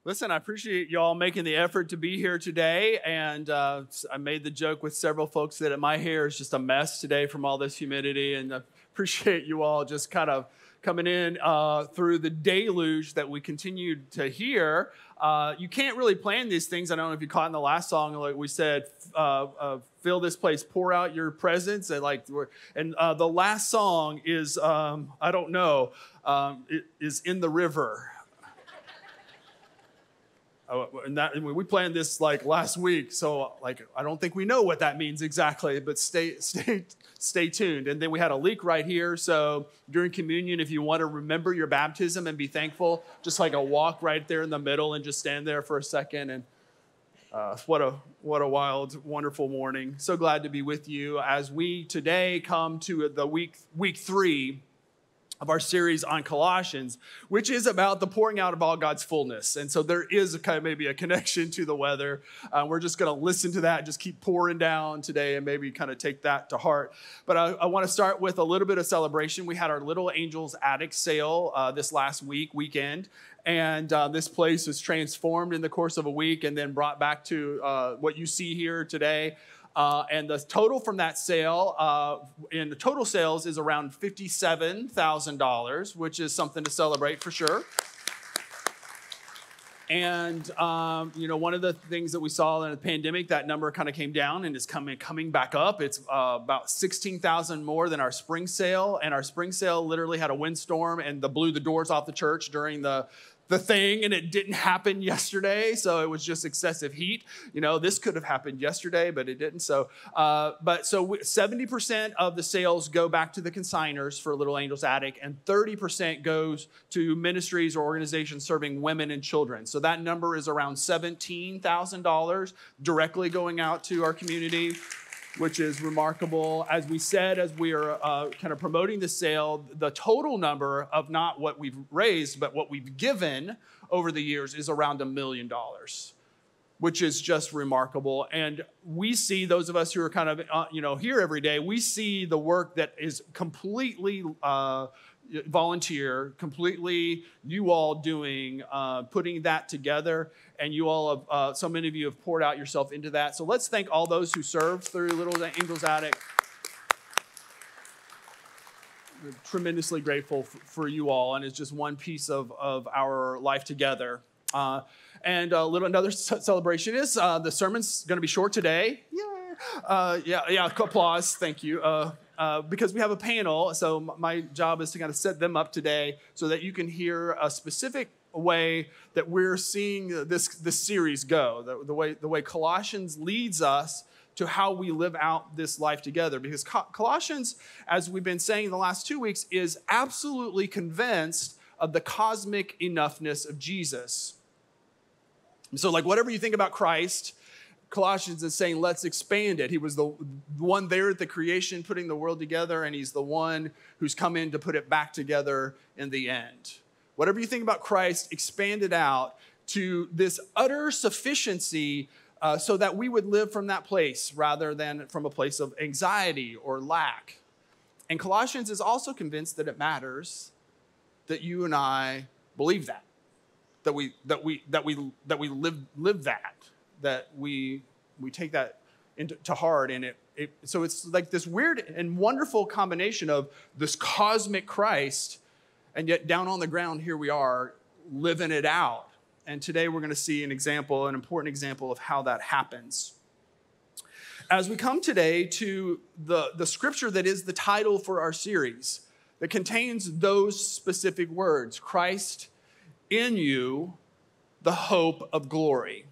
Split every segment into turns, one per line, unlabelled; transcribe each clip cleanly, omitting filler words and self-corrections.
Listen, I appreciate y'all making the effort to be here today. And I made the joke with several folks that my hair is just a mess today from all this humidity. And I appreciate you all just kind of coming in through the deluge that we continued to hear. You can't really plan these things. I don't know if you caught in the last song, like we said, fill this place, pour out your presence. And the last song is, I don't know, it is In the River. And we planned this like last week, so like I don't think we know what that means exactly, but stay tuned. And then we had a leak right here, so during communion, if you want to remember your baptism and be thankful, just like a walk right there in the middle and just stand there for a second. And what a wild, wonderful morning. So glad to be with you as we today come to the week 3 of our series on Colossians, which is about the pouring out of all God's fullness. And so there is maybe a connection to the weather. We're just going to listen to that, just keep pouring down today and maybe kind of take that to heart. But I want to start with a little bit of celebration. We had our Little Angels Attic sale this last weekend. And this place was transformed in the course of a week and then brought back to what you see here today. And the total from that sale, in the total sales, is around $57,000, which is something to celebrate for sure. And, one of the things that we saw in the pandemic, that number kind of came down and is coming back up. It's about 16,000 more than our spring sale. And our spring sale literally had a windstorm and blew the doors off the church during the thing, and it didn't happen yesterday, so it was just excessive heat. This could have happened yesterday, but it didn't. So 70% of the sales go back to the consigners for Little Angels Attic, and 30% goes to ministries or organizations serving women and children. So that number is around $17,000 directly going out to our community, which is remarkable. As we said, as we are kind of promoting the sale, the total number of not what we've raised, but what we've given over the years is around $1 million, which is just remarkable. And we see, those of us who are kind of, here every day, we see the work that is completely volunteer, completely you all doing, putting that together. And you all have, so many of you have poured out yourself into that. So let's thank all those who served through Little Angels Attic. We're tremendously grateful for you all, and it's just one piece of our life together. And another celebration is the sermon's going to be short today. Yeah, applause, thank you. Because we have a panel, so my job is to kind of set them up today so that you can hear a specific way that we're seeing this series go, the way Colossians leads us to how we live out this life together. Because Colossians, as we've been saying the last 2 weeks, is absolutely convinced of the cosmic enoughness of Jesus. So whatever you think about Christ, Colossians is saying, let's expand it. He was the one there at the creation, putting the world together, and he's the one who's come in to put it back together in the end. Whatever you think about Christ, expand it out to this utter sufficiency so that we would live from that place rather than from a place of anxiety or lack. And Colossians is also convinced that it matters that you and I believe that we live that we take that to heart. And so it's like this weird and wonderful combination of this cosmic Christ, and yet down on the ground, here we are living it out. And today we're going to see an important example of how that happens. As we come today to the scripture that is the title for our series, that contains those specific words, Christ in you, the hope of glory.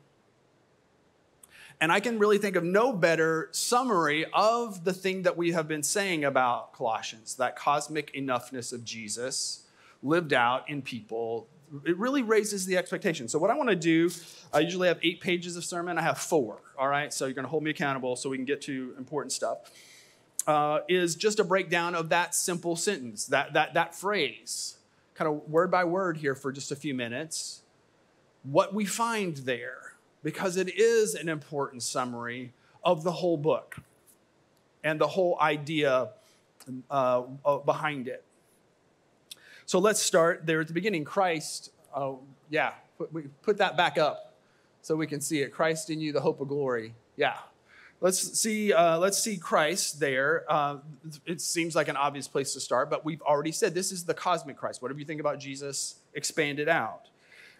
And I can really think of no better summary of the thing that we have been saying about Colossians, that cosmic enoughness of Jesus lived out in people. It really raises the expectation. So what I want to do, I usually have 8 pages of sermon. I have 4, all right? So you're going to hold me accountable so we can get to important stuff. Is just a breakdown of that simple sentence, that phrase, kind of word by word here for just a few minutes. What we find there, because it is an important summary of the whole book and the whole idea behind it. So let's start there at the beginning. Christ, Put that back up so we can see it. Christ in you, the hope of glory. Yeah. Let's see Christ there. It seems like an obvious place to start, but we've already said this is the cosmic Christ. Whatever you think about Jesus, expand it out.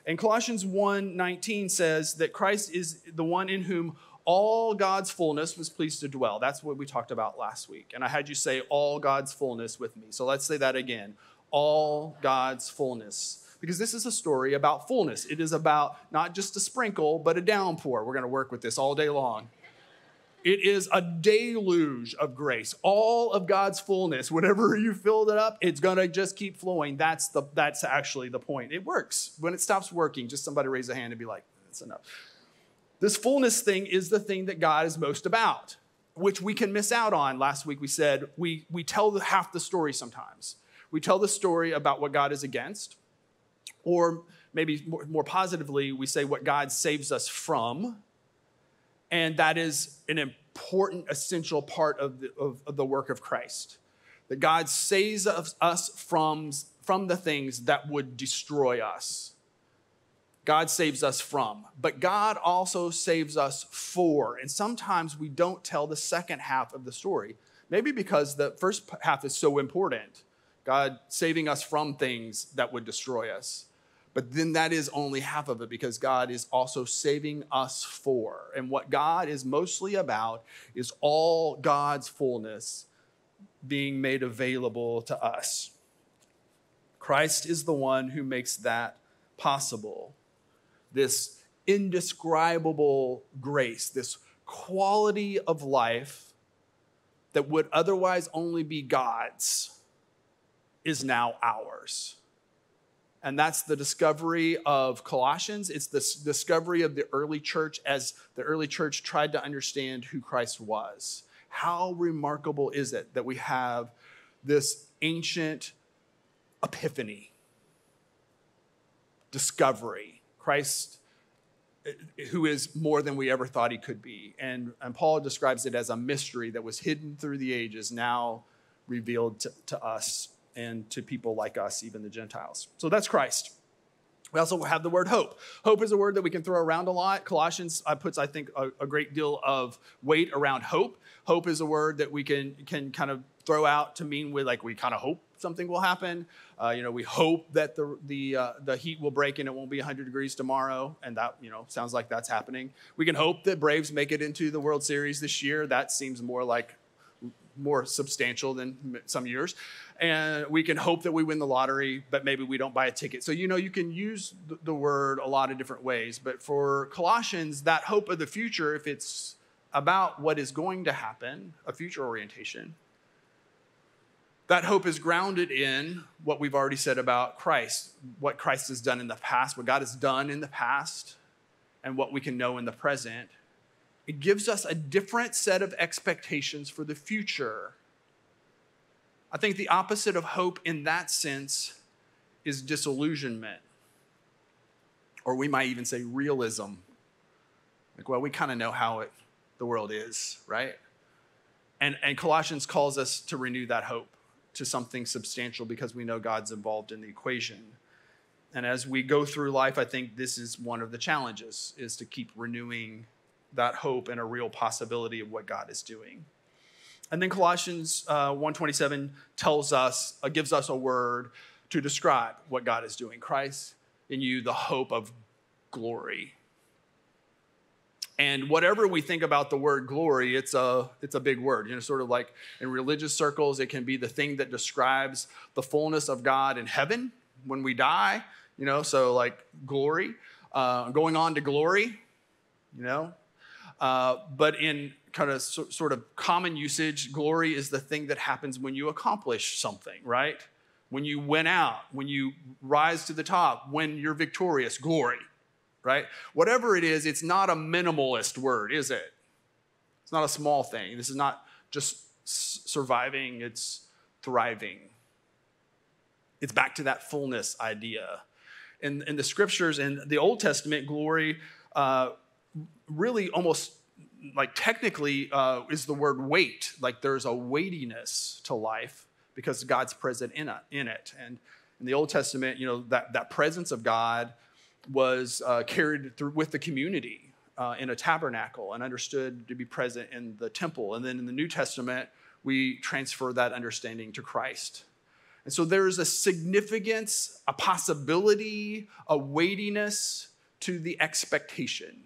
And Colossians 1:19 says that Christ is the one in whom all God's fullness was pleased to dwell. That's what we talked about last week. And I had you say all God's fullness with me. So let's say that again. All God's fullness. Because this is a story about fullness. It is about not just a sprinkle, but a downpour. We're going to work with this all day long. It is a deluge of grace. All of God's fullness, whenever you filled it up, it's going to just keep flowing. That's actually the point. It works. When it stops working, just somebody raise a hand and be like, that's enough. This fullness thing is the thing that God is most about, which we can miss out on. Last week we said we tell half the story sometimes. We tell the story about what God is against, or maybe more positively, we say what God saves us from. And that is an important, essential part of the work of Christ. That God saves us from the things that would destroy us. God saves us from. But God also saves us for. And sometimes we don't tell the second half of the story. Maybe because the first half is so important. God saving us from things that would destroy us. But then that is only half of it, because God is also saving us for. And what God is mostly about is all God's fullness being made available to us. Christ is the one who makes that possible. This indescribable grace, this quality of life that would otherwise only be God's, is now ours. And that's the discovery of Colossians. It's the discovery of the early church as the early church tried to understand who Christ was. How remarkable is it that we have this ancient epiphany, discovery, Christ who is more than we ever thought he could be. And Paul describes it as a mystery that was hidden through the ages, now revealed to us and to people like us, even the Gentiles. So that's Christ. We also have the word hope. Hope is a word that we can throw around a lot. Colossians puts, I think, a great deal of weight around hope. Hope is a word that we can kind of throw out to mean we kind of hope something will happen. We hope that the heat will break and it won't be 100 degrees tomorrow. And that, sounds like that's happening. We can hope that Braves make it into the World Series this year. That seems more substantial than some years. And we can hope that we win the lottery, but maybe we don't buy a ticket. So, you can use the word a lot of different ways. But for Colossians, that hope of the future, if it's about what is going to happen, a future orientation, that hope is grounded in what we've already said about Christ, what Christ has done in the past, what God has done in the past, and what we can know in the present. It gives us a different set of expectations for the future. I think the opposite of hope in that sense is disillusionment. Or we might even say realism. We kind of know how the world is, right? And Colossians calls us to renew that hope to something substantial because we know God's involved in the equation. And as we go through life, I think this is one of the challenges, is to keep renewing that hope and a real possibility of what God is doing. And then Colossians 1:27 gives us a word to describe what God is doing. Christ in you, the hope of glory. And whatever we think about the word glory, it's a big word. Sort of like in religious circles, it can be the thing that describes the fullness of God in heaven when we die. So like glory, going on to glory, But in kind of sort of common usage, glory is the thing that happens when you accomplish something, right? When you win out, when you rise to the top, when you're victorious, glory, right? Whatever it is, it's not a minimalist word, is it? It's not a small thing. This is not just surviving, it's thriving. It's back to that fullness idea. In the scriptures, in the Old Testament, glory really almost technically is the word weight. There's a weightiness to life because God's present in it. And in the Old Testament, that presence of God was carried through with the community in a tabernacle and understood to be present in the temple. And then in the New Testament, we transfer that understanding to Christ. And so there is a significance, a possibility, a weightiness to the expectation,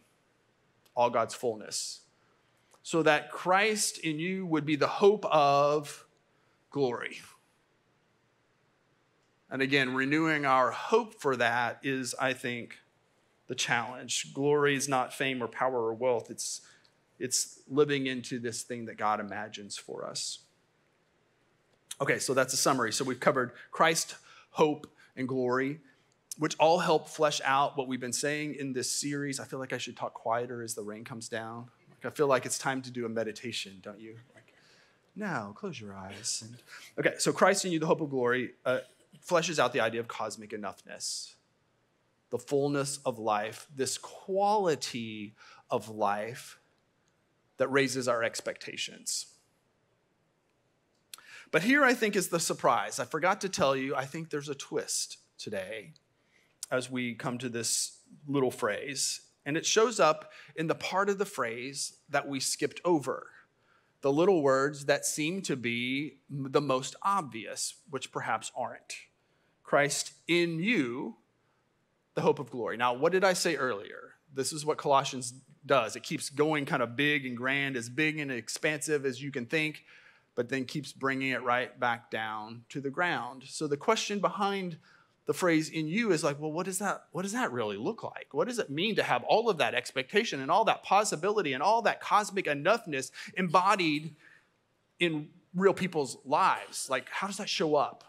all God's fullness, so that Christ in you would be the hope of glory. And again, renewing our hope for that is, I think, the challenge. Glory is not fame or power or wealth. It's living into this thing that God imagines for us. Okay, so that's a summary. So we've covered Christ, hope, and glory, which all help flesh out what we've been saying in this series. I feel like I should talk quieter as the rain comes down. I feel like it's time to do a meditation, don't you? Now, close your eyes. Okay, so Christ in you, the hope of glory, fleshes out the idea of cosmic enoughness, the fullness of life, this quality of life that raises our expectations. But here I think is the surprise. I forgot to tell you, I think there's a twist today as we come to this little phrase. And it shows up in the part of the phrase that we skipped over, the little words that seem to be the most obvious, which perhaps aren't. Christ in you, the hope of glory. Now, what did I say earlier? This is what Colossians does. It keeps going kind of big and grand, as big and expansive as you can think, but then keeps bringing it right back down to the ground. So the question behind the phrase in you is like, well, what does that really look like? What does it mean to have all of that expectation and all that possibility and all that cosmic enoughness embodied in real people's lives? Like, how does that show up?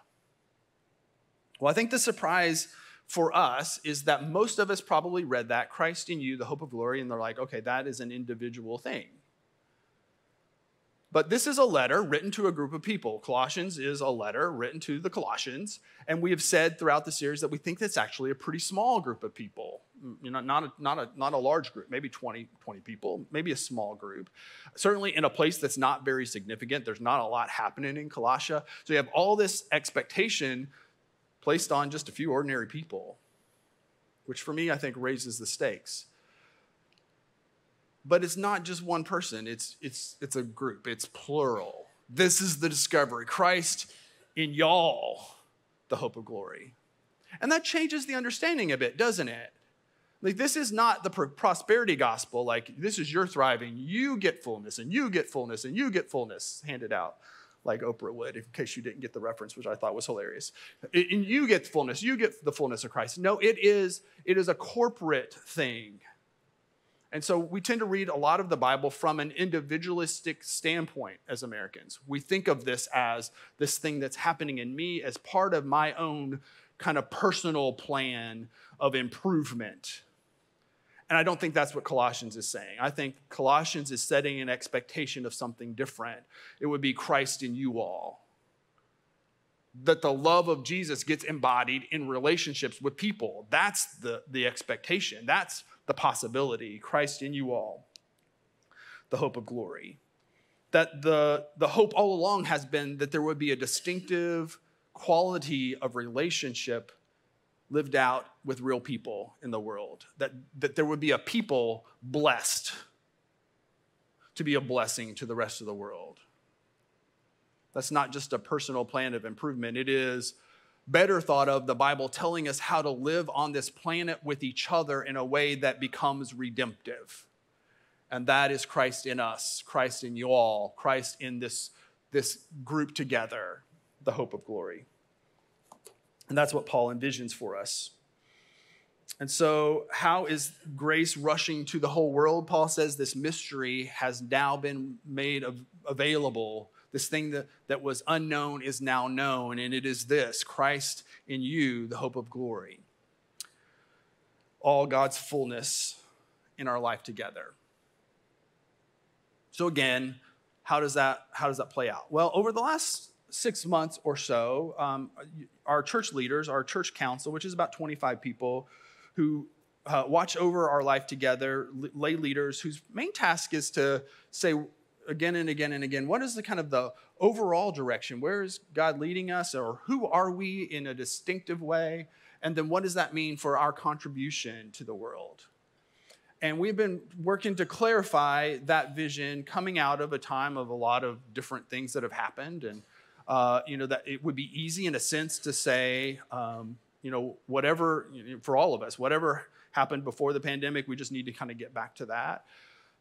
Well, I think the surprise for us is that most of us probably read that, Christ in you, the hope of glory, and they're like, okay, that is an individual thing. But this is a letter written to a group of people. Colossians is a letter written to the Colossians, and we have said throughout the series that we think that's actually a pretty small group of people. You know, not a large group, maybe 20 people, maybe a small group. Certainly in a place that's not very significant. There's not a lot happening in Colossia. So you have all this expectation placed on just a few ordinary people, which for me, I think raises the stakes. But it's not just one person, it's a group, it's plural. This is the discovery, Christ in y'all, the hope of glory. And that changes the understanding a bit, doesn't it? Like, this is not the prosperity gospel, like this is your thriving, you get fullness, and you get fullness, and you get fullness handed out like Oprah would, in case you didn't get the reference, which I thought was hilarious. And you get fullness, you get the fullness of Christ. No, it is a corporate thing. And so we tend to read a lot of the Bible from an individualistic standpoint as Americans. We think of this as this thing that's happening in me as part of my own kind of personal plan of improvement. And I don't think that's what Colossians is saying. I think Colossians is setting an expectation of something different. It would be Christ in you all. That the love of Jesus gets embodied in relationships with people. That's the expectation. That's the possibility. Christ in you all, the hope of glory. That the hope all along has been that there would be a distinctive quality of relationship lived out with real people in the world. That there would be a people blessed to be a blessing to the rest of the world. That's not just a personal plan of improvement. It is better thought of the Bible telling us how to live on this planet with each other in a way that becomes redemptive. And that is Christ in us, Christ in you all, Christ in this group together, the hope of glory. And that's what Paul envisions for us. And so how is grace rushing to the whole world? Paul says this mystery has now been made available. This thing that was unknown is now known, and it is this, Christ in you, the hope of glory. All God's fullness in our life together. So again, how does that play out? Well, over the last 6 months or so, our church leaders, our church council, which is about 25 people who watch over our life together, lay leaders whose main task is to say again and again and again, what is the kind of the overall direction? Where is God leading us, or who are we in a distinctive way? And then what does that mean for our contribution to the world? And we've been working to clarify that vision coming out of a time of a lot of different things that have happened. And, that it would be easy in a sense to say, whatever, for all of us, whatever happened before the pandemic, we just need to kind of get back to that.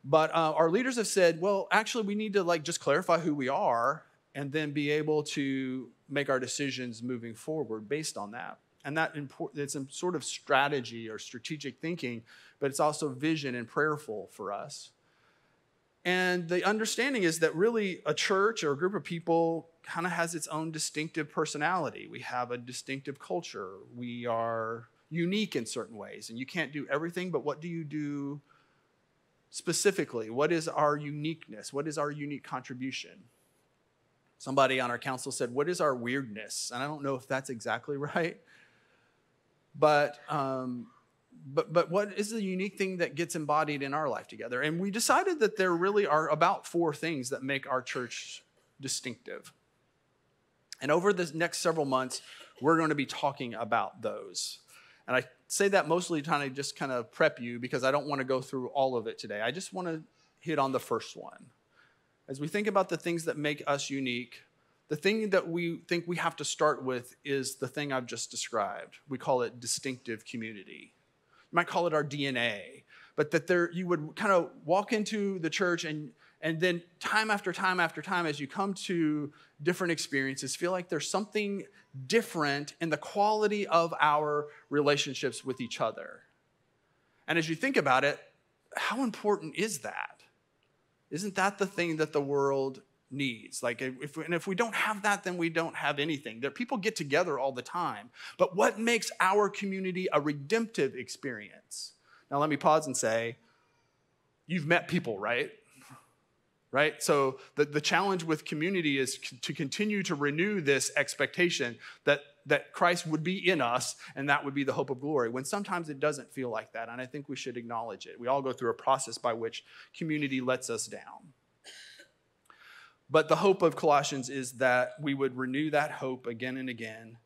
But our leaders have said, well, actually, we need to just clarify who we are and then be able to make our decisions moving forward based on that. And it's a sort of strategy or strategic thinking, but it's also vision and prayerful for us. And the understanding is that really a church or a group of people kind of has its own distinctive personality. We have a distinctive culture. We are unique in certain ways, and you can't do everything, but what do you do specifically? What is our uniqueness? What is our unique contribution? Somebody on our council said, what is our weirdness? And I don't know if that's exactly right. But what is the unique thing that gets embodied in our life together? And we decided that there really are about 4 things that make our church distinctive. And over the next several months, we're going to be talking about those. And I say that mostly trying to just kind of prep you because I don't want to go through all of it today. I just want to hit on the first one. As we think about the things that make us unique, the thing that we think we have to start with is the thing I've just described. We call it distinctive community. You might call it our DNA, but that you would kind of walk into the church and then time after time after time, as you come to different experiences, feel like there's something different in the quality of our relationships with each other. And as you think about it, how important is that? Isn't that the thing that the world needs? If we don't have that, then we don't have anything. People get together all the time. But what makes our community a redemptive experience? Now, let me pause and say, you've met people, right? Right? So the challenge with community is to continue to renew this expectation that Christ would be in us and that would be the hope of glory, when sometimes it doesn't feel like that. And I think we should acknowledge it. We all go through a process by which community lets us down. But the hope of Colossians is that we would renew that hope again and again,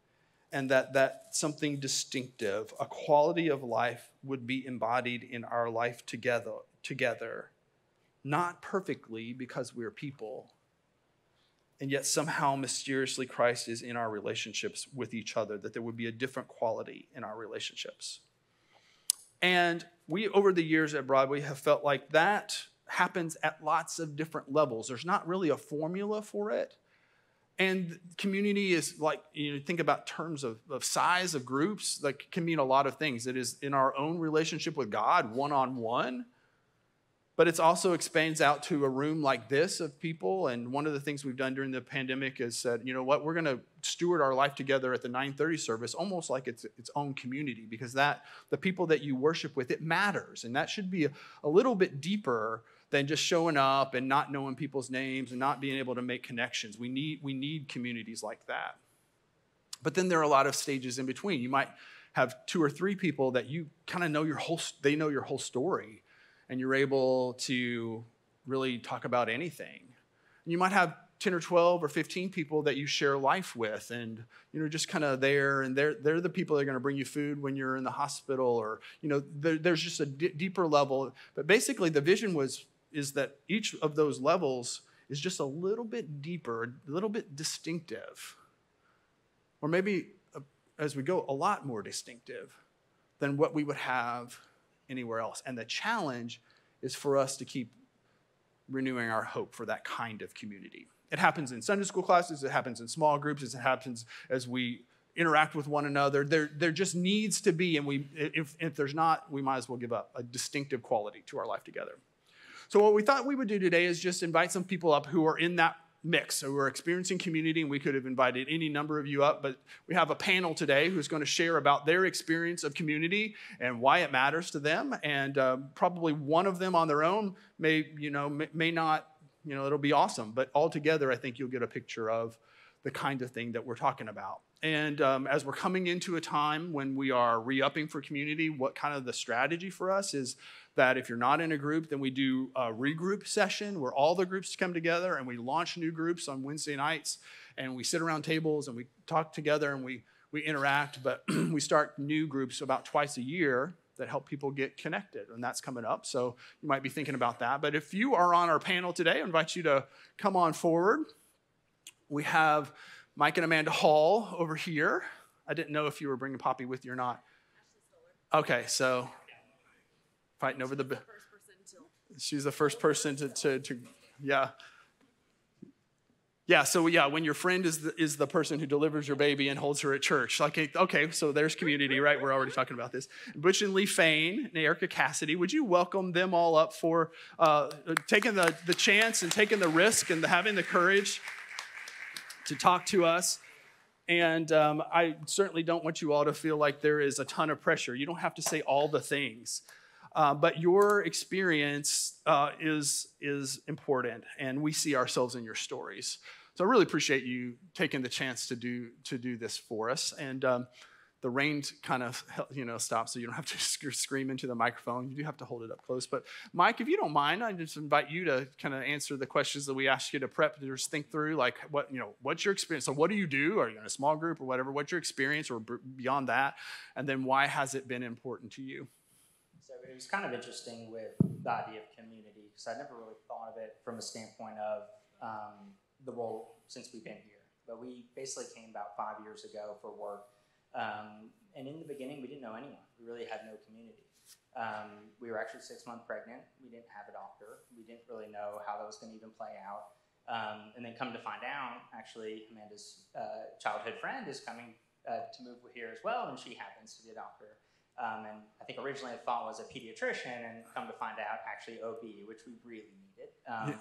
and that something distinctive, a quality of life, would be embodied in our life together. Not perfectly because we're people, and yet somehow mysteriously Christ is in our relationships with each other, that there would be a different quality in our relationships. And we, over the years at Broadway, have felt like that happens at lots of different levels. There's not really a formula for it. And community is think about terms of size of groups, can mean a lot of things. It is in our own relationship with God, one-on-one. But it also expands out to a room like this of people. And one of the things we've done during the pandemic is said, you know what, we're going to steward our life together at the 9:30 service almost like it's its own community, because the people that you worship with, it matters. And that should be a little bit deeper than just showing up and not knowing people's names and not being able to make connections. We need communities like that. But then there are a lot of stages in between. You might have 2 or 3 people that you kind of know they know your whole story, and you're able to really talk about anything. And you might have 10 or 12 or 15 people that you share life with, and just kind of there, and they're the people that are going to bring you food when you're in the hospital, or there's just a deeper level. But basically the vision is that each of those levels is just a little bit deeper, a little bit distinctive, or maybe as we go, a lot more distinctive than what we would have anywhere else. And the challenge is for us to keep renewing our hope for that kind of community. It happens in Sunday school classes, it happens in small groups, it happens as we interact with one another. There just needs to be, and if there's not, we might as well give up a distinctive quality to our life together. So what we thought we would do today is just invite some people up who are in that mix. So we're experiencing community, and we could have invited any number of you up, but we have a panel today who's going to share about their experience of community and why it matters to them. And probably one of them on their own may not, it'll be awesome. But altogether, I think you'll get a picture of the kind of thing that we're talking about. And as we're coming into a time when we are re-upping for community, what kind of the strategy for us is that if you're not in a group, then we do a regroup session where all the groups come together, and we launch new groups on Wednesday nights, and we sit around tables and we talk together, and we we interact, but we start new groups about twice a year that help people get connected, and that's coming up. So you might be thinking about that. But if you are on our panel today, I invite you to come on forward. We have Mike and Amanda Hall over here. I didn't know if you were bringing Poppy with you or not. Okay, so fighting over the... She's the first person to yeah. Yeah, so yeah, when your friend is the person who delivers your baby and holds her at church. Like, okay, so there's community, right? We're already talking about this. Butch and Lee Fain and Erica Cassidy, would you welcome them all up for taking the chance and taking the risk and having the courage to talk to us? And I certainly don't want you all to feel like there is a ton of pressure. You don't have to say all the things. But your experience is important, and we see ourselves in your stories. So I really appreciate you taking the chance to do this for us. And the rain kind of stops, so you don't have to scream into the microphone. You do have to hold it up close. But Mike, if you don't mind, I just invite you to kind of answer the questions that we asked you to prep, to just think through, like what's your experience? So what do you do? Are you in a small group or whatever? What's your experience or beyond that? And then why has it been important to you?
So it was kind of interesting with the idea of community, because I never really thought of it from a standpoint of the role since we've been here. But we basically came about 5 years ago for work. And in the beginning, we didn't know anyone. We really had no community. We were actually 6 months pregnant. We didn't have a doctor. We didn't really know how that was going to even play out. And then come to find out, actually, Amanda's childhood friend is coming to move here as well, and she happens to be a doctor. And I think originally the thought was a pediatrician, and come to find out, actually OB, which we really needed.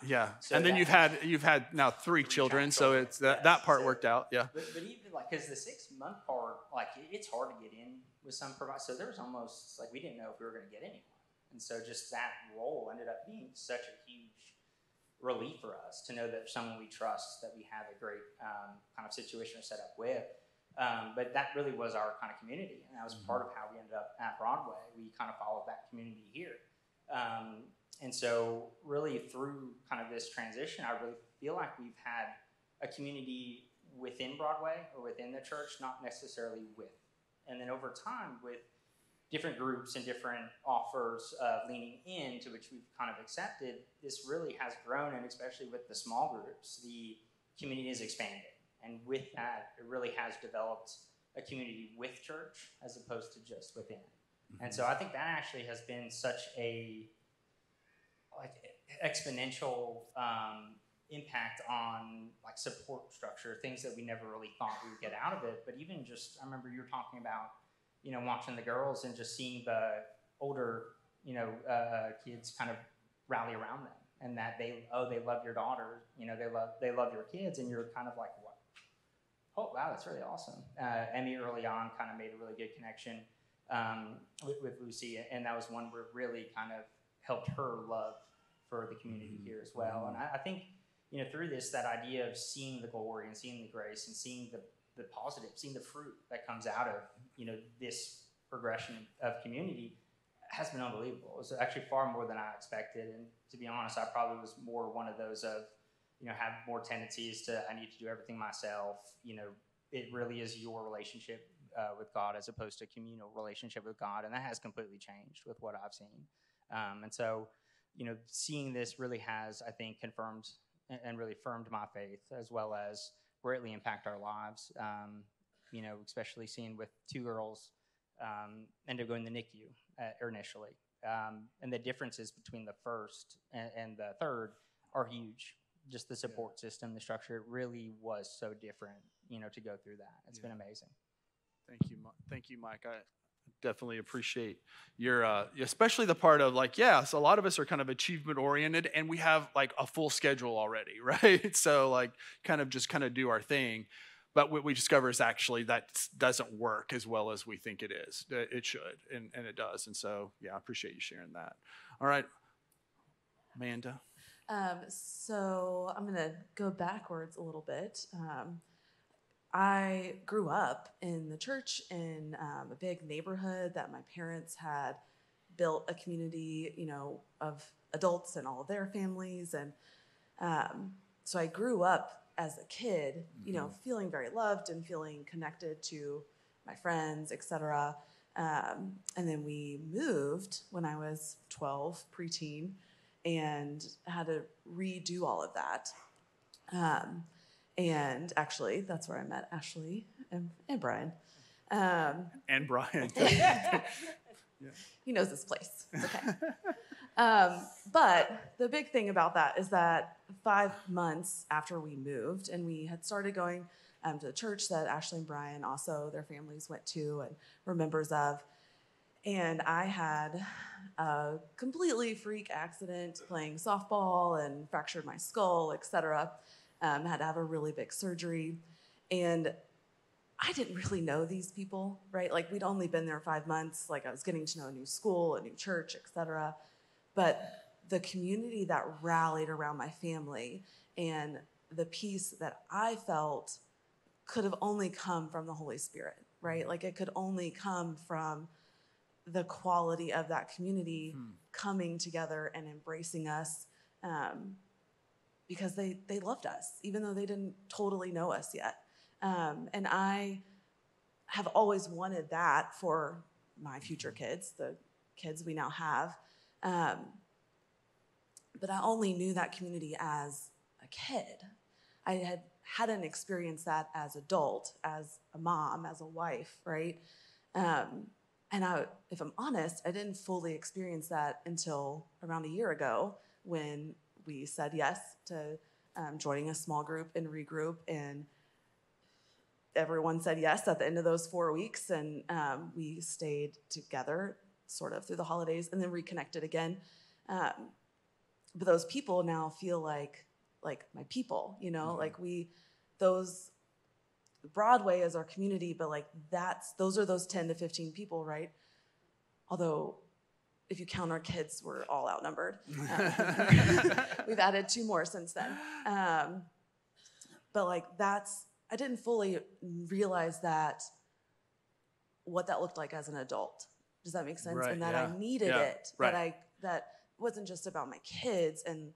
Yeah,
so
and then you've had now three children, so it's that part worked out. Yeah,
but even because the 6 month part, it's hard to get in with some providers. So there was almost we didn't know if we were going to get anyone, and so just that role ended up being such a huge relief for us to know that someone we trust, that we have a great kind of situation set up with. But that really was our kind of community, and that was part of how we ended up at Broadway. We kind of followed that community here. And so really through kind of this transition, I really feel like we've had a community within Broadway or within the church, not necessarily with. And then over time, with different groups and different offers of leaning in, to which we've kind of accepted, this really has grown, and especially with the small groups, the community has expanded. And with that, it really has developed a community with church as opposed to just within. Mm-hmm. And so I think that actually has been such a exponential impact on support structure, things that we never really thought we would get out of it. But even just, I remember you were talking about, watching the girls and just seeing the older, kids kind of rally around them, and that they love your daughter, they love your kids, and you're kind of like, what? Oh, wow, that's really awesome. Emmy early on kind of made a really good connection with Lucy, and that was one where it really kind of helped her love for the community here as well. And I think, through this, that idea of seeing the glory and seeing the grace and seeing the positive, seeing the fruit that comes out of, this progression of community has been unbelievable. It was actually far more than I expected. And to be honest, I probably was more one of those of, have more tendencies to, I need to do everything myself. It really is your relationship with God as opposed to a communal relationship with God. And that has completely changed with what I've seen. And so, seeing this really has, I think, confirmed and really affirmed my faith, as well as greatly impact our lives. Especially seeing with two girls end up going to NICU initially. And the differences between the first and the third are huge. Just the support system, the structure, it really was so different, to go through that. It's been amazing.
Thank you, Mike. I definitely appreciate your, especially the part of so a lot of us are kind of achievement oriented, and we have a full schedule already, right? So kind of do our thing. But what we discover is actually that doesn't work as well as we think it is. It should, and it does. And so, I appreciate you sharing that. All right, Amanda.
So I'm going to go backwards a little bit. I grew up in the church in a big neighborhood that my parents had built a community, of adults and all of their families. And so I grew up as a kid, feeling very loved and feeling connected to my friends, etc. And then we moved when I was 12, preteen, and had to redo all of that. And actually, that's where I met Ashley and Brian.
And Brian.
He knows this place. It's okay. But the big thing about that is that 5 months after we moved, and we had started going to the church that Ashley and Brian also, their families went to and were members of, and I had a completely freak accident playing softball and fractured my skull, etc. Had to have a really big surgery. And I didn't really know these people, right? Like, we'd only been there 5 months. Like, I was getting to know a new school, a new church, etc. But the community that rallied around my family and the peace that I felt could have only come from the Holy Spirit, right? Like, it could only come from the quality of that community coming together and embracing us, because they loved us, even though they didn't totally know us yet. And I have always wanted that for my future kids, the kids we now have. But I only knew that community as a kid. I hadn't experienced that as adult, as a mom, as a wife, right? And if I'm honest, I didn't fully experience that until around a year ago when we said yes to joining a small group and regroup, and everyone said yes at the end of those 4 weeks, and we stayed together sort of through the holidays and then reconnected again. But those people now feel like my people, you know, like those Broadway is our community, but like those are those 10 to 15 people, right? Although if you count our kids, we're all outnumbered. We've added 2 more since then. But like I didn't fully realize what that looked like as an adult. Does that make sense?
Right,
and that
yeah.
I needed
Yeah,
it.
right.
That wasn't just about my kids and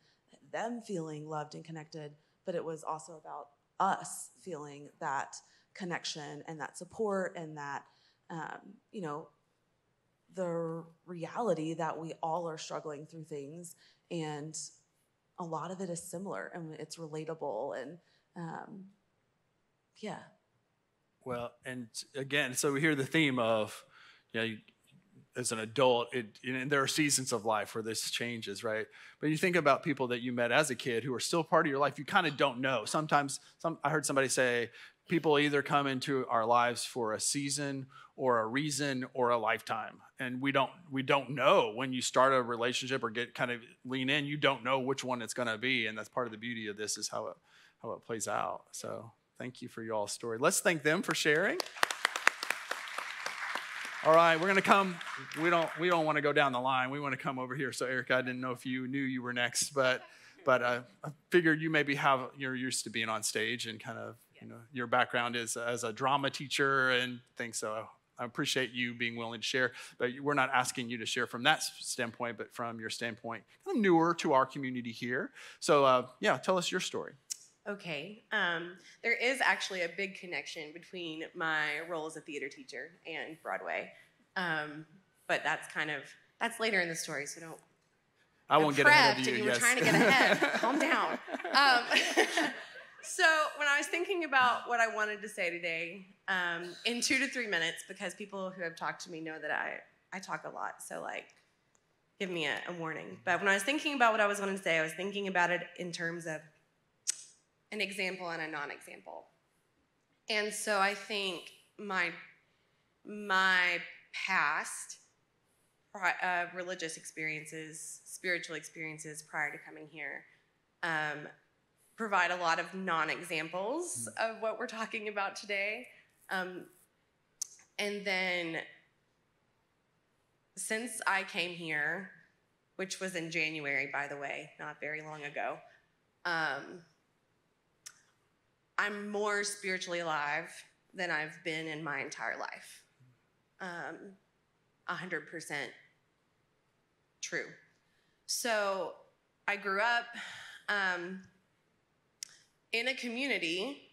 them feeling loved and connected, but it was also about us feeling that connection and that support and that, the reality that we all are struggling through things, and a lot of it is similar and it's relatable, and yeah.
Well, and again, so we hear the theme of, as an adult, and there are seasons of life where this changes, right? But you think about people that you met as a kid who are still part of your life, you kind of don't know. Sometimes, I heard somebody say, people either come into our lives for a season or a reason or a lifetime. And we don't know when you start a relationship or get kind of lean in, you don't know which one it's going to be. And that's part of the beauty of this, is how it plays out. So thank you for y'all's story. Let's thank them for sharing. All right, we're going to come. We don't want to go down the line. We want to come over here. So, Erica, I didn't know if you knew you were next, but I figured you maybe you're used to being on stage, and kind of, your background is as a drama teacher and things. So I appreciate you being willing to share. But we're not asking you to share from that standpoint, but from your standpoint, kind of newer to our community here. So, tell us your story.
Okay. There is actually a big connection between my role as a theater teacher and Broadway. But that's later in the story, so don't.
I won't get ahead of you.
You were trying to get ahead. Calm down. So when I was thinking about what I wanted to say today, in 2 to 3 minutes, because people who have talked to me know that I talk a lot, so give me a warning. But when I was thinking about what I was going to say, I was thinking about it in terms of an example and a non-example. And so I think my past religious experiences, spiritual experiences prior to coming here, provide a lot of non-examples of what we're talking about today. And then since I came here, which was in January, by the way, not very long ago, I'm more spiritually alive than I've been in my entire life. 100% true. So I grew up in a community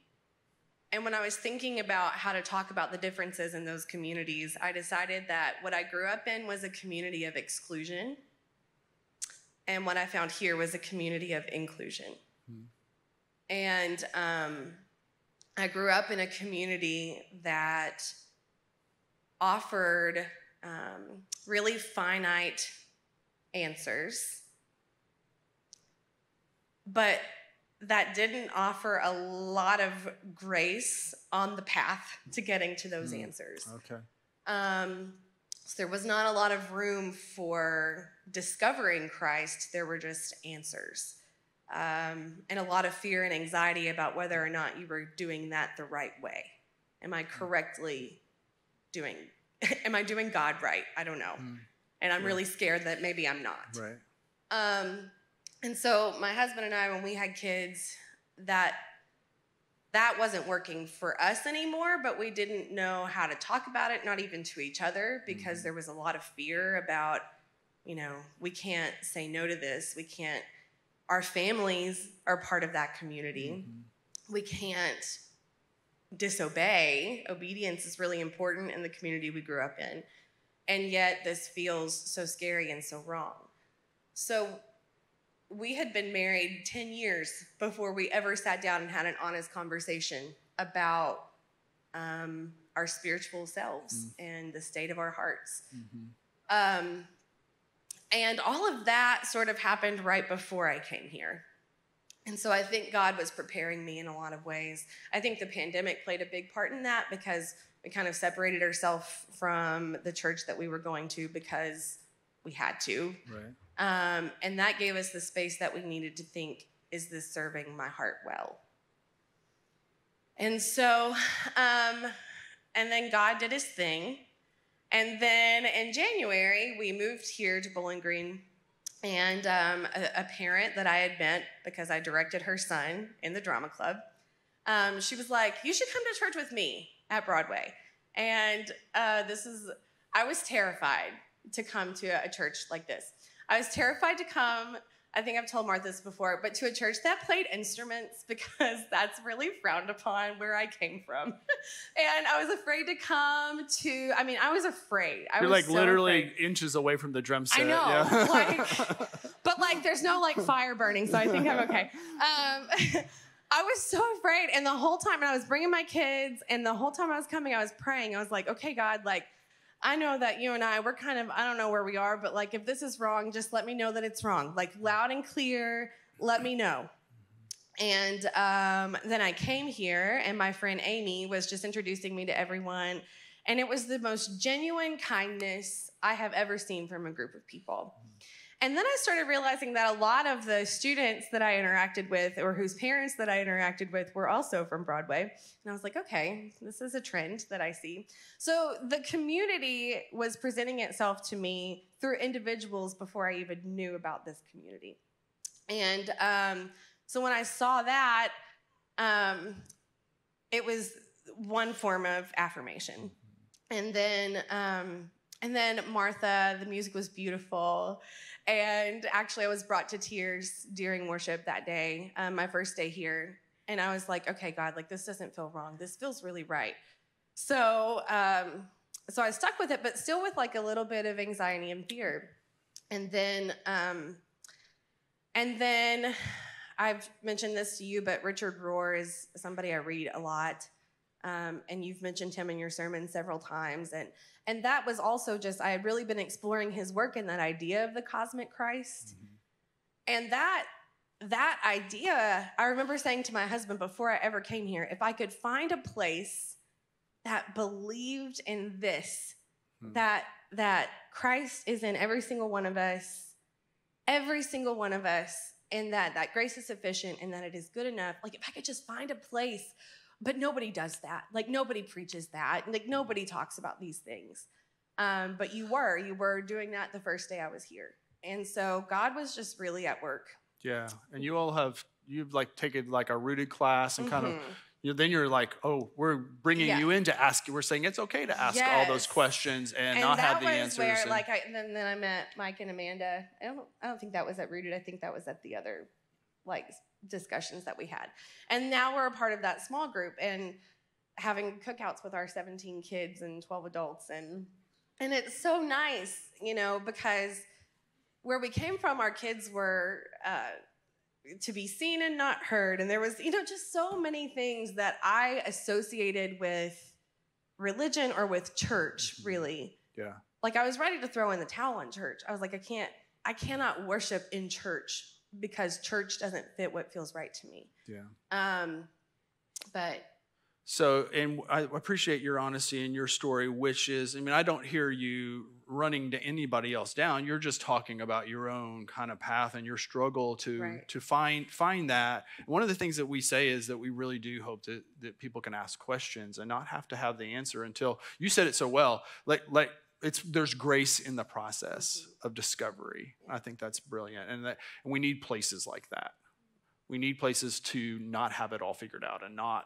And when I was thinking about how to talk about the differences in those communities, I decided that what I grew up in was a community of exclusion. And what I found here was a community of inclusion. And I grew up in a community that offered really finite answers, but that didn't offer a lot of grace on the path to getting to those answers.
Okay.
So there was not a lot of room for discovering Christ. There were just answers. And a lot of fear and anxiety about whether or not you were doing that the right way. Am I correctly doing, am I doing God right? I don't know. And I'm really scared that maybe I'm not.
Right.
And so my husband and I, when we had kids, that wasn't working for us anymore, but we didn't know how to talk about it, not even to each other, because there was a lot of fear about, we can't say no to this. We can't, our families are part of that community. We can't disobey. Obedience is really important in the community we grew up in. And yet this feels so scary and so wrong. So we had been married 10 years before we ever sat down and had an honest conversation about our spiritual selves and the state of our hearts. And all of that sort of happened right before I came here. And so I think God was preparing me in a lot of ways. I think the pandemic played a big part in that because we kind of separated ourselves from the church that we were going to because we had to.
Right.
And that gave us the space that we needed to think, is this serving my heart well? And so, and then God did his thing. And then in January, we moved here to Bowling Green. And a parent that I had met because I directed her son in the drama club, she was like, you should come to church with me at Broadway. And I was terrified to come to a church like this. I was terrified to come, I think I've told Martha this before, but to a church that played instruments because that's really frowned upon where I came from. And I was afraid to come to, I was afraid.
You're
was
like literally
afraid.
Inches away from the drum set.
I know,
Yeah.
but there's no fire burning, so I think I'm okay. I was so afraid, and the whole time, and I was bringing my kids, and the whole time I was coming, I was praying. I was like, okay, God, I know that you and we're kind of, I don't know where we are, but if this is wrong, just let me know that it's wrong. Loud and clear, let me know. And then I came here, and my friend Amy was just introducing me to everyone, and it was the most genuine kindness I have ever seen from a group of people. And then I started realizing that a lot of the students that I interacted with, or whose parents that I interacted with, were also from Broadway. And I was like, okay, this is a trend that I see. So the community was presenting itself to me through individuals before I even knew about this community. And so when I saw that, it was one form of affirmation. And then Martha, the music was beautiful. And actually, I was brought to tears during worship that day, my first day here. And I was like, okay, God, this doesn't feel wrong. This feels really right. So I stuck with it, but still with a little bit of anxiety and fear. And then I've mentioned this to you, but Richard Rohr is somebody I read a lot. And you've mentioned him in your sermon several times. And that was also just, I had really been exploring his work and that idea of the cosmic Christ. And that idea, I remember saying to my husband before I ever came here, if I could find a place that believed in this, that Christ is in every single one of us, and that grace is sufficient and that it is good enough. If I could just find a place. But nobody does that. Nobody preaches that. Nobody talks about these things. But you were doing that the first day I was here. And so God was just really at work.
Yeah. And you've taken a rooted class and kind of, then you're like, oh, we're bringing you in to ask. We're saying it's okay to ask all those questions and not have the answers.
And that was where, then I met Mike and Amanda. I don't think that was at Rooted. I think that was at the other, discussions that we had. And now we're a part of that small group. And having cookouts with our 17 kids and 12 adults. And it's so nice, because where we came from, our kids were to be seen and not heard. And there was, just so many things that I associated with religion or with church, really.
Yeah.
Like, I was ready to throw in the towel on church. I was like, I cannot worship in church because church doesn't fit what feels right to me.
Yeah.
But
so, and I appreciate your honesty and your story, which is, I don't hear you running to anybody else down. You're just talking about your own kind of path and your struggle to find that. One of the things that we say is that we really do hope that people can ask questions and not have to have the answer until, you said it so well, like there's grace in the process of discovery. I think that's brilliant. And we need places like that. We need places to not have it all figured out and not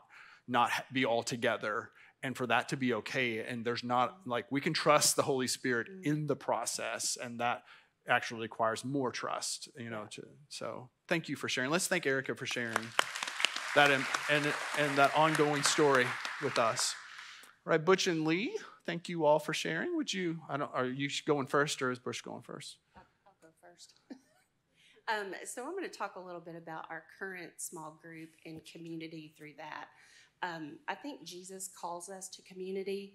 be all together, and for that to be okay. And there's not, we can trust the Holy Spirit in the process, and that actually requires more trust, so thank you for sharing. Let's thank Erica for sharing that and that ongoing story with us. All right, Butch and Lee, thank you all for sharing. Are you going first, or is Bush going first?
I'll go first. So I'm going to talk a little bit about our current small group and community through that. I think Jesus calls us to community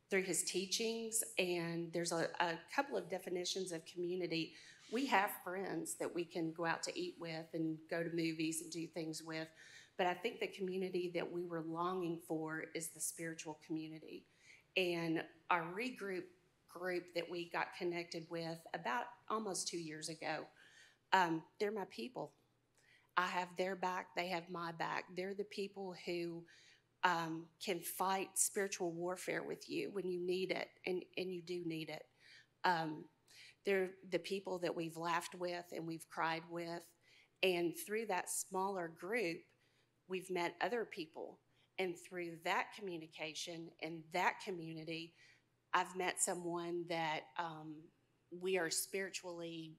through his teachings, and there's a couple of definitions of community. We have friends that we can go out to eat with and go to movies and do things with, but I think the community that we were longing for is the spiritual community. And our regroup group that we got connected with about almost 2 years ago, they're my people. I have their back, they have my back. They're the people who can fight spiritual warfare with you when you need it, and you do need it. They're the people that we've laughed with and we've cried with. And through that smaller group, we've met other people. And through that communication and that community, I've met someone that we are spiritually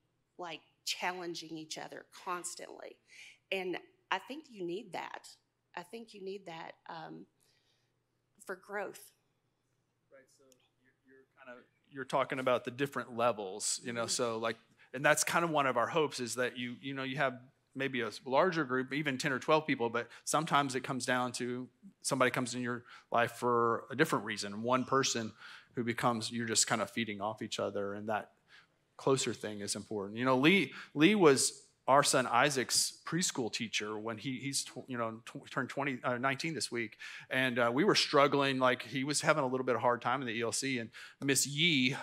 challenging each other constantly. And I think you need that. I think you need that for growth.
Right. So you're talking about the different levels, So and that's kind of one of our hopes, is that you have maybe a larger group, even 10 or 12 people, but sometimes it comes down to somebody comes in your life for a different reason. One person who you're just kind of feeding off each other, and that closer thing is important. Lee was our son Isaac's preschool teacher when he's turned 19 this week, and we were struggling. He was having a little bit of hard time in the ELC, and Miss Yee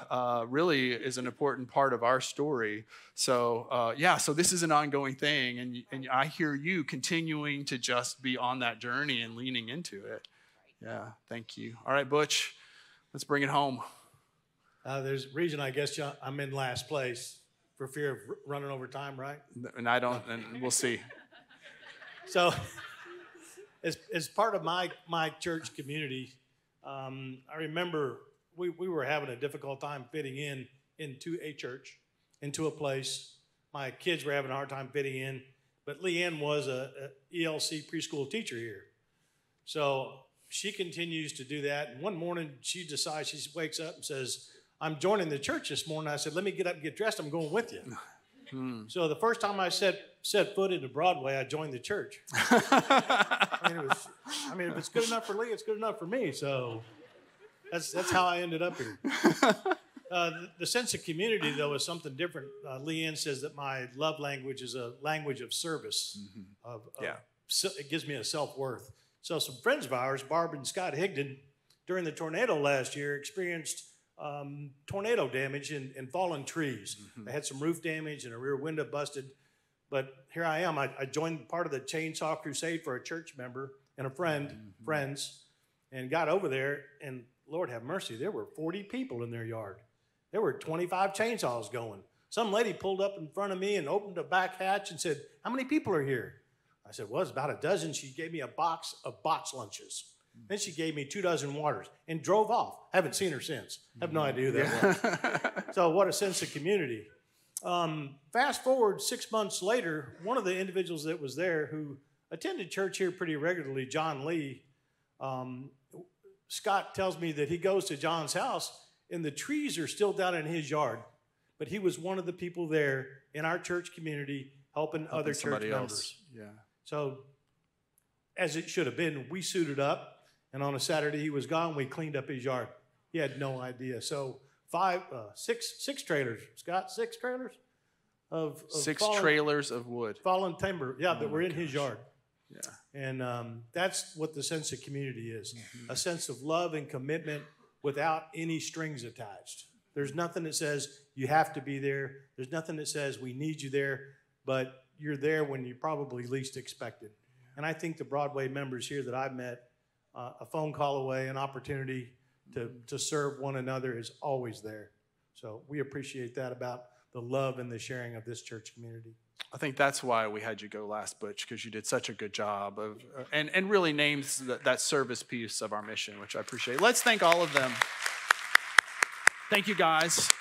really is an important part of our story. So so this is an ongoing thing, and I hear you continuing to just be on that journey and leaning into it. Yeah, thank you. All right, Butch, let's bring it home.
There's a reason, I guess, I'm in last place for fear of running over time, right?
And I don't, and we'll see.
So, as part of my church community, I remember we were having a difficult time fitting into a church, into a place. My kids were having a hard time fitting in, but Leanne was a ELC preschool teacher here. So she continues to do that. And one morning she decides, she wakes up and says, I'm joining the church this morning. I said, let me get up and get dressed. I'm going with you. So the first time I set foot into Broadway, I joined the church. If it's good enough for Lee, it's good enough for me. So that's how I ended up here. The sense of community, though, is something different. Leanne says that my love language is a language of service. It gives me a self-worth. So some friends of ours, Barb and Scott Higdon, during the tornado last year, experienced tornado damage and fallen trees. They had some roof damage and a rear window busted. But here I am. I joined part of the chainsaw crusade for a church member and a friends, and got over there, and Lord have mercy, there were 40 people in their yard. There were 25 chainsaws going. Some lady pulled up in front of me and opened a back hatch and said, how many people are here? I said, well, it's about a dozen. She gave me a box of box lunches. Then she gave me 2 dozen waters and drove off. Haven't seen her since. Have no idea who that was. So what a sense of community. Fast forward 6 months later, one of the individuals that was there who attended church here pretty regularly, John Lee, Scott tells me that he goes to John's house and the trees are still down in his yard. But he was one of the people there in our church community helping other church members.
Yeah.
So, as it should have been, we suited up, and on a Saturday he was gone. We cleaned up his yard. He had no idea. So, six trailers, Scott, 6 trailers of
6 trailers of wood,
fallen timber, that were in his yard.
Yeah.
And that's what the sense of community is, a sense of love and commitment without any strings attached. There's nothing that says you have to be there. There's nothing that says we need you there, but you're there when you probably least expect it. And I think the Broadway members here that I've met, a phone call away, an opportunity to serve one another is always there. So we appreciate that about the love and the sharing of this church community.
I think that's why we had you go last, Butch, because you did such a good job of, and really names that service piece of our mission, which I appreciate. Let's thank all of them. Thank you, guys.